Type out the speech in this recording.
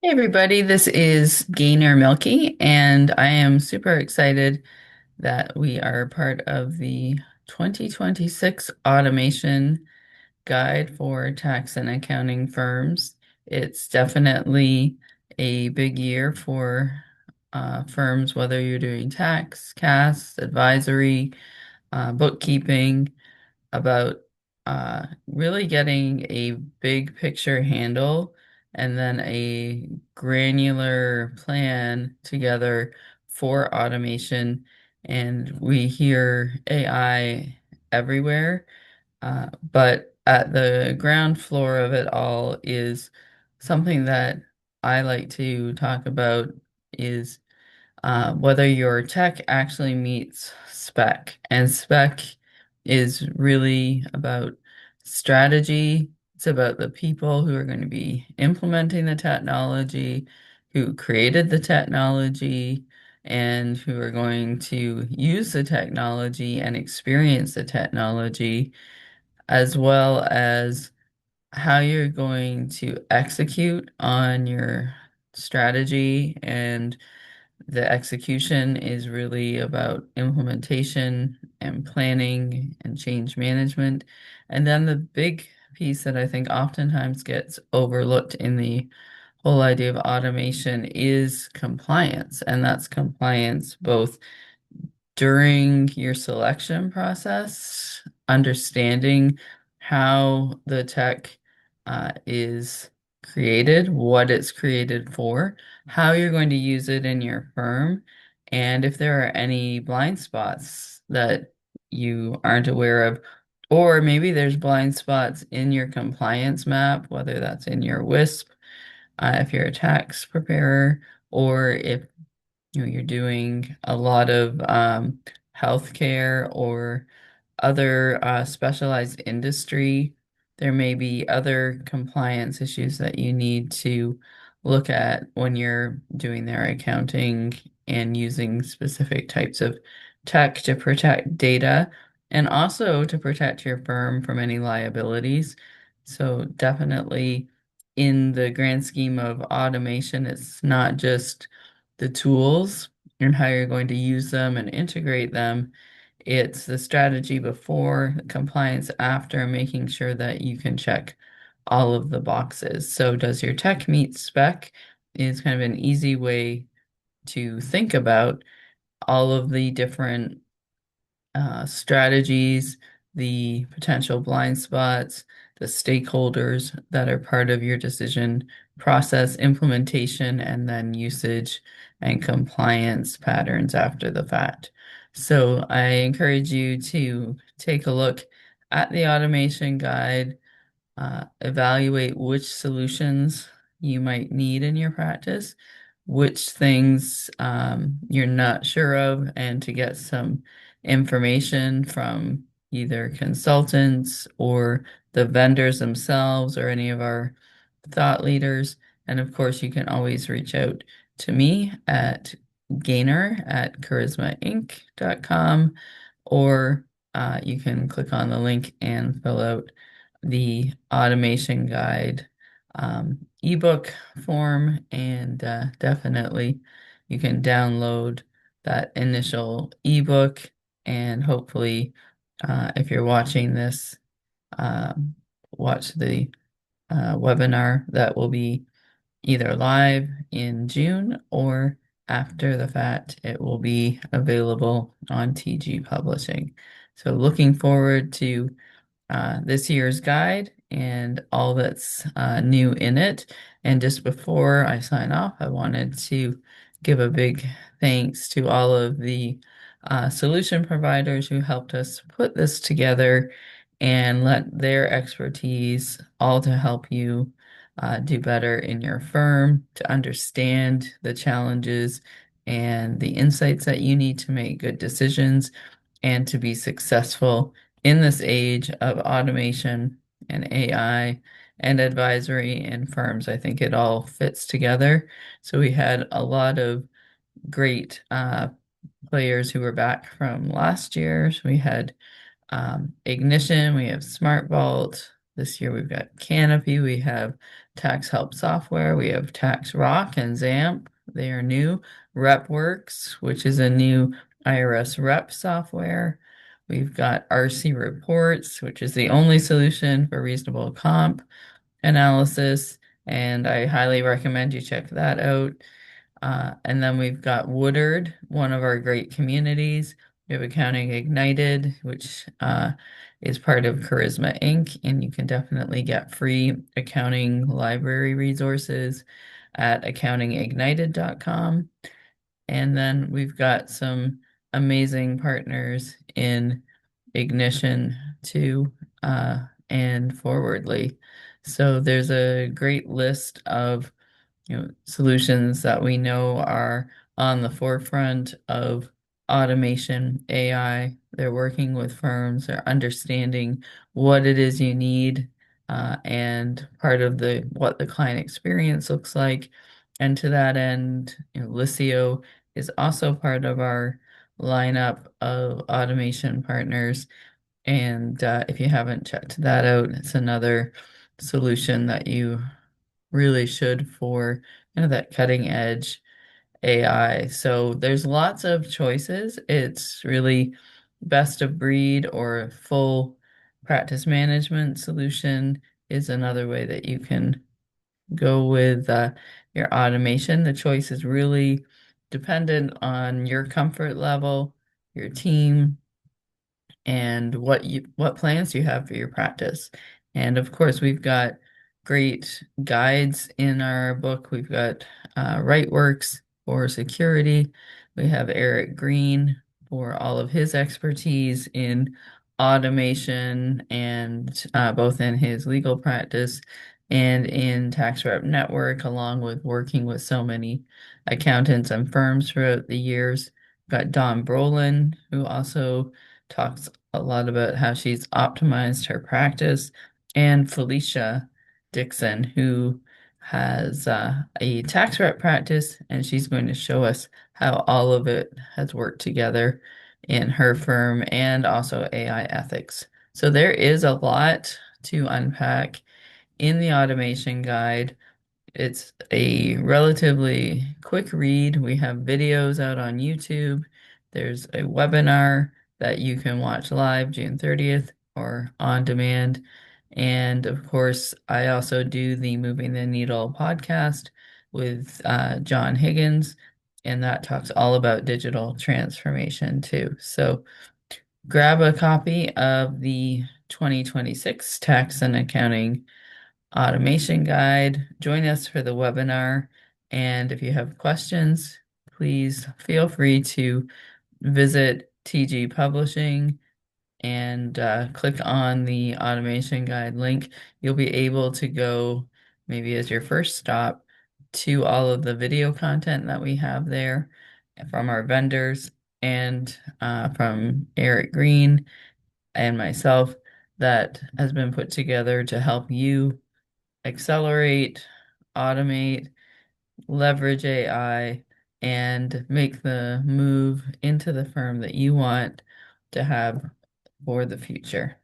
Hey everybody, this is Gaynor Meilke, and I am super excited that we are part of the 2026 Automation Guide for Tax and Accounting Firms. It's definitely a big year for firms, whether you're doing tax, CAS, advisory, bookkeeping, about really getting a big picture handle and then a granular plan together for automation. And we hear AI everywhere, but at the ground floor of it all is something that I like to talk about is whether your tech actually meets spec. And spec is really about strategy. It's about the people who are going to be implementing the technology, who created the technology, and who are going to use the technology and experience the technology, as well as how you're going to execute on your strategy. And the execution is really about implementation and planning and change management. And then the big piece that I think oftentimes gets overlooked in the whole idea of automation is compliance. And that's compliance both during your selection process, understanding how the tech is created, what it's created for, how you're going to use it in your firm, and if there are any blind spots that you aren't aware of, or maybe there's blind spots in your compliance map, whether that's in your WISP, if you're a tax preparer, or if you're doing a lot of healthcare or other specialized industry. There may be other compliance issues that you need to look at when you're doing their accounting and using specific types of tech to protect data and also to protect your firm from any liabilities. So definitely in the grand scheme of automation, it's not just the tools and how you're going to use them and integrate them. It's the strategy before, compliance after, making sure that you can check all of the boxes. So does your tech meet spec is kind of an easy way to think about all of the different strategies, the potential blind spots, the stakeholders that are part of your decision process, implementation, and then usage and compliance patterns after the fact. So I encourage you to take a look at the automation guide, evaluate which solutions you might need in your practice, which things you're not sure of, and to get some information from either consultants or the vendors themselves or any of our thought leaders. And of course, you can always reach out to me at gaynor@charismainc.com, or you can click on the link and fill out the automation guide ebook form, and definitely you can download that initial ebook, and hopefully if you're watching this, um, watch the webinar that will be either live in June or after the fact, it will be available on TG Publishing. So looking forward to this year's guide and all that's new in it. And just before I sign off, I wanted to give a big thanks to all of the solution providers who helped us put this together and let their expertise all to help you do better in your firm, to understand the challenges and the insights that you need to make good decisions and to be successful in this age of automation and AI and advisory in firms. I think it all fits together. So we had a lot of great players who were back from last year. So we had Ignition, we have Smart Vault. This year we've got Canopy, we have tax help software. We have Tax Rock and XAMPP. They are new. RepWorks, which is a new IRS rep software. We've got RC Reports, which is the only solution for reasonable comp analysis, and I highly recommend you check that out. And then we've got Woodard, one of our great communities. We have Accounting Ignited, which is part of Charisma Inc., and you can definitely get free accounting library resources at accountingignited.com. And then we've got some amazing partners in Ignition too, and Forwardly. So there's a great list of solutions that we know are on the forefront of automation, AI. They're working with firms, they're understanding what it is you need, and part of the what the client experience looks like. And to that end, Liscio is also part of our lineup of automation partners. And if you haven't checked that out, it's another solution that you really should for that cutting edge AI. So there's lots of choices. It's really best of breed or full practice management solution is another way that you can go with your automation. The choice is really dependent on your comfort level, your team, and what plans you have for your practice. And of course, we've got great guides in our book. We've got RightWorks for security. We have Eric Green for all of his expertise in automation and both in his legal practice and in Tax Rep Network, along with working with so many accountants and firms throughout the years. We've got Don Brolin, who also talks a lot about how she's optimized her practice, and Felicia Dixon, who has a tax rep practice, and she's going to show us how all of it has worked together in her firm and also AI ethics. So there is a lot to unpack in the automation guide. It's a relatively quick read. We have videos out on YouTube. There's a webinar that you can watch live June 30th or on demand. And of course, I also do the Moving the Needle podcast with John Higgins, and that talks all about digital transformation too. So grab a copy of the 2026 Tax and Accounting Automation Guide. Join us for the webinar. And if you have questions, please feel free to visit TG Publishing and click on the automation guide link. You'll be able to go maybe as your first stop to all of the video content that we have there from our vendors and from Eric Green and myself that has been put together to help you accelerate, automate, leverage AI, and make the move into the firm that you want to have for the future.